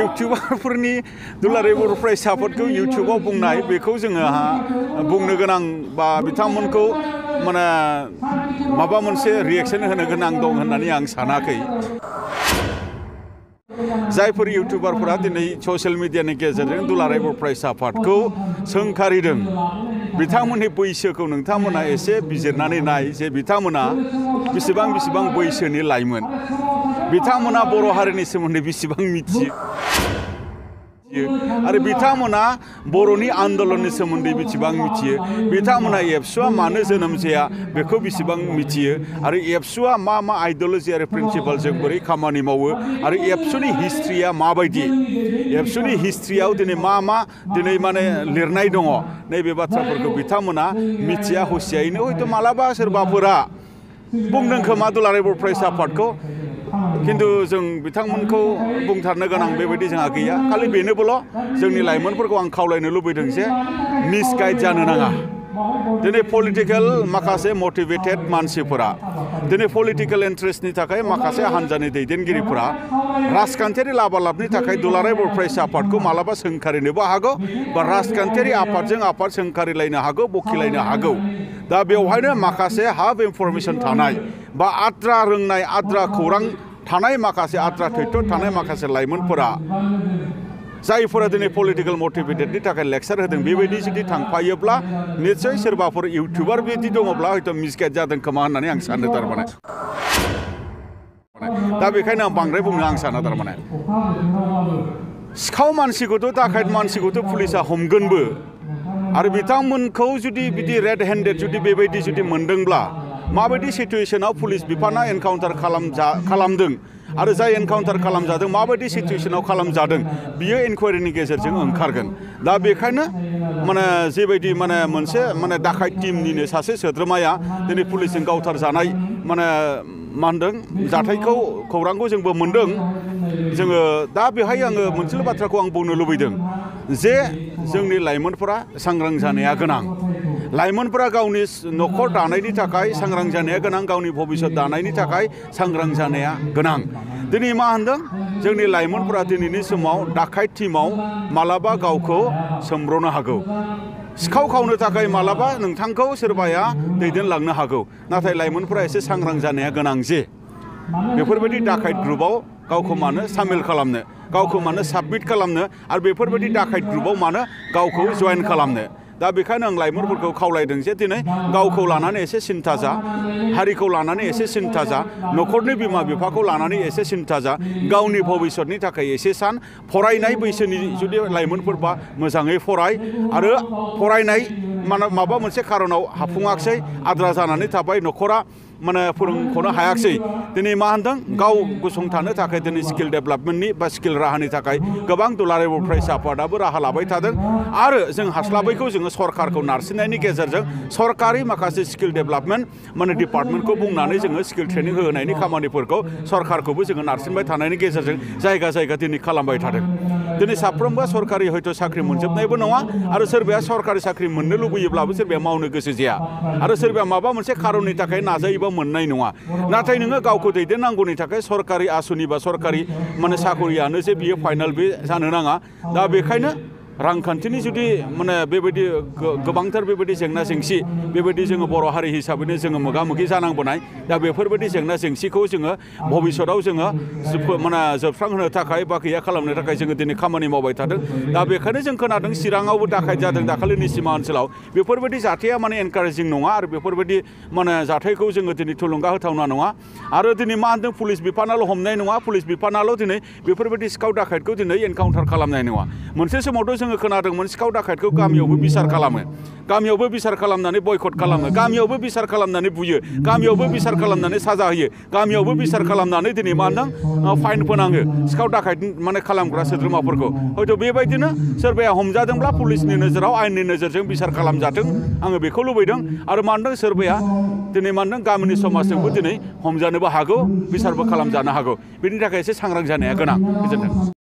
इउटुबारफोरनि दुलाराय बर' फरायसाफोरखौ इउटुबाव बुंनाय बेखौ जोङो बुंनो गोनां बा बिथांमोनखौ माने माबा मोनसे रिएक्शन होनो गोनां दं होननानै आं सानाखै। जायफोर इउटुबारफोरा दिनै ससियेल मिडियानि गेजेरजों दुलाराय बर' फरायसा आफादखौ सोंखारिदों बिथांमोननि बैसोखौ नोंथांमोना एसे बिजिरनानै नाय जे बिथांमोना बेसेबां बैसोनि लाइमोन, बिथांमोना बर' हारिनि सोमोन्दै बेसेबां मिथियो आरो बिथांमोना बर'नि आन्दलननि सोमोन्दै बेसेबां मिथियो, बिथांमोना एबसुआ मानो जोनोम जाया बेखौ बेसेबां मिथियो आरो एबसुआ मा आइडियोल'जि आरो प्रिन्सिपालजों बोरै खामानि मावो आरो एबसुनि हिस्ट्रिया माबायदि, एबसुनि हिस्ट्रियाव दिनै मा दिनै माने लिरनाय दङ नैबे बाथ्राफोरखौ बिथांमोना मिथिया हुसियायैनो हयथ' मालाबा सोरबाफोरा बुंदों खोमा दुलाराय बर' फरायसा आफादखौ, किन्तु जों बिथांमोनखौ बुंथारनो गोनां बेबायदि जोंहा गैया। खालि बेनोबोल' जोंनि लाइमोनफोरखौ आं खावलायनो लुबैदों जे मिसगाइड जानो नाङा। दिनै पलिटिकेल माखासे मटिभेटेड मानसिफोरा, दिनै पलिटिकेल इन्ट्रेस्टनि थाखाय माखासे हान्जानि दैदेनगिरिफोरा राजखान्थियारि लाबालाबनि थाखाय दुलाराय बर' फरायसा आफादखौ मालाबा सोंखारिनोबो हागौ बा राजखान्थियारि आफादजों आफाद सोंखारिलायनो हागौ, बखिलायनो हागौ। दा बेवहायनो माखासे हाब इनफरमेसन थानाय बा आद्रा रोंनाय, आद्रा खौरां थानाय, माखासे आद्रा थैथ' थानाय माखासे लाइमोनफोरा जायफोरा दिनै पलिटिकेल मटिभेटेडनि थाखाय लेक्सार होदों बेबायदि जुदि थांफायोब्ला निस्सय सोरबाफोर इउटुबार बिदि दङब्ला हयथ' मिसगाइड जादों खोमा होननानै आं सानो थारमाने। दा बेखायनो आं बांद्राय बुंनो आं साना थारमाने। सिखाव मानसिखौथ' दाखायत मानसिखौथ' पुलिसा हमगोनबो आरो बिथांमोनखौ जुदि बिदि रेड हेन्डेड जुदि बेबायदि जुदि मोनदोंब्ला माबायदि सिटुएशनाव पुलिस बिफाना एनकाउन्टार खालामदों आरो जाय एनकाउन्टार खालामजादों माबायदि सिटुएशनाव खालामजादों बियो इनकुवारिनि गेजेरजों ओंखारगोन। दा बेखायनो माने जेबायदि माने मोनसे माने दाखायत टीमनिनो सासे सोद्रोमाया दिनै पुलिसजों गावथार जानाय माने मा होनदों जाथायखौ खौरांखौ जोंबो मोनदों। जोङो दा बेहाय आङो मोनसेल' बाथ्राखौ आं बुंनो लुबैदों जे जोंनि लाइमोनफोरा सांग्रां जानाया गोनां। लाइमोनफोरा गावनि न'खर दानायनि थाखाय सांग्रां जानाया गोनां, गावनि भबिष्यत दानायनि थाखाय सांग्रां जानाया गोनां। दिनै मा होनदों जोंनि लाइमोनफोरा दिनैनि समाव दाखायत टीमाव मालाबा गावखौ सोमब्रनो हागौ, सिखाव खावनो थाखाय मालाबा नोंथांखौ सोरबाया दैदेनलांनो हागौ। नाथाय लाइमोनफोरा एसे सांग्रां जानाया गोनां जे बेफोरबायदि दाखायत ग्रुपआव गावखौ मानो सामिल खालामनो, गावखौ मानो साबमिट खालामनो आरो बेफोरबायदि दाखायत ग्रुपआव मानो गावखौ जइन खालामनो। दा बेखायनो आं लाइमोनफोरखौ खावलायदों जे दिनै गावखौ लानानै एसे सिन्था जा, हारिखौ लानानै एसे सिन्था जा, न'खरनि बिमा बिफाखौ लानानै एसे सिन्था जा, गावनि भबिष्यतनि थाखाय एसे सान। फरायनाय बैसोनि जुदि लाइमोनफोरबा मोजाङै फराय आरो फरायनाय माबा मोनसे खारनाव हाफुङाखसै, आद्रा जानानै थाबाय, न'खरा माने फोरोंख'नो हायाखसै, दिनै मा होनदों गाव गसंथानो थाखाय दिनै स्किल डेभेलपमेन्टनि बा स्किल राहानि थाखाय गोबां दुलाराय बर' फरायसा आफादाबो राहा लाबाय थादों आरो जों हास्लाबैखौ जोङो सरकारखौ नारसिननायनि गेजेरजों सरकारि माखासे स्किल डेभेलपमेन्ट माने डिपार्टमेन्टखौ बुंनानै जोङो स्किल ट्रेनिं होनायनि खामानिफोरखौ सरकारखौबो जोङो नारसिनबाय थानायनि गेजेरजों जायगा दिनै खालामबाय थादों। दिनै साफ्रोमबो सरकारि हयथ' साख्रि मोनजोबनायबो नङा आरो सोरबाया सरकारि साख्रि मोननो लुबैयोब्लाबो सोरबाया मावनो गोसो जाया आरो सोरबाया माबा मोनसे खारननि थाखाय नाजायोबा मोननाय नङा। नाथाय नोङो गावखौ दैदेननांगौनि थाखाय सरकारि आसुनि बा सरकारि माने साखरियानो जे बियो फाइनाल बे जानो नाङा। दा बेखायनो रांखान्थिनि जुदि माने बेबायदि गोबांथार बेबायदि जेंना जेंसि बेबायदि जोङो बर' हारि हिसाबैनो जोङो मोगा मोगि जानांबोनाय, दा बेफोरबायदि जेंना जेंसिखौ जोङो भबिष्यताव जोङो माने जोबस्रांहोनो थाखाय बा गैया खालामनो थाखाय जोङो दिनै खामानि मावबाय थादों। दा बेखायनो जों खोनादों चिराङावबो दाखायत जादों दाखालिनि सिमा ओनसोलाव। बेफोरबायदि जाथाया माने एनकारेजिं नङा आरो बेफोरबायदि माने जाथायखौ जोङो दिनै थुलुंगा होथावना नङा। आरो दिनै मा होनदों पुलिस बिफानाल' हमनाय नङा, पुलिस बिफानाल' दिनै बेफोरबायदि सिखाव दाखायतखौ दिनै एनकाउन्टार खालामनाय नङा। मोनसे समावथ' जोङो खोनादोंमोन सिखाव दाखायतखौ गामियावबो बिसार खालामो, गामियावबो बिसार खालामनानै बयकट खालामो, गामियावबो बिसार खालामनानै बुयो, गामियावबो बिसार खालामनानै साजा होयो, गामियावबो बिसार खालामनानै दिनै मा होनदों फाइन फोनाङो सिखाव दाखायत माने खालामग्रा सोद्रोमाफोरखौ। हयथ' बेबायदिनो सोरबाया हमजादोंब्ला पुलिसनि नोजोराव आयेननि नोजोरजों बिसार खालामजाथों आङो बेखौ लुबैदों। आरो मा होनदों सोरबाया दिनै मा होनदों गामिनि समाजजोंबो दिनै हमजानोबो हागौ, बिसारबो खालामजानो हागौ। बेनि थाखाय एसे सांग्रां जानाया गोनां। गोजोन्थों।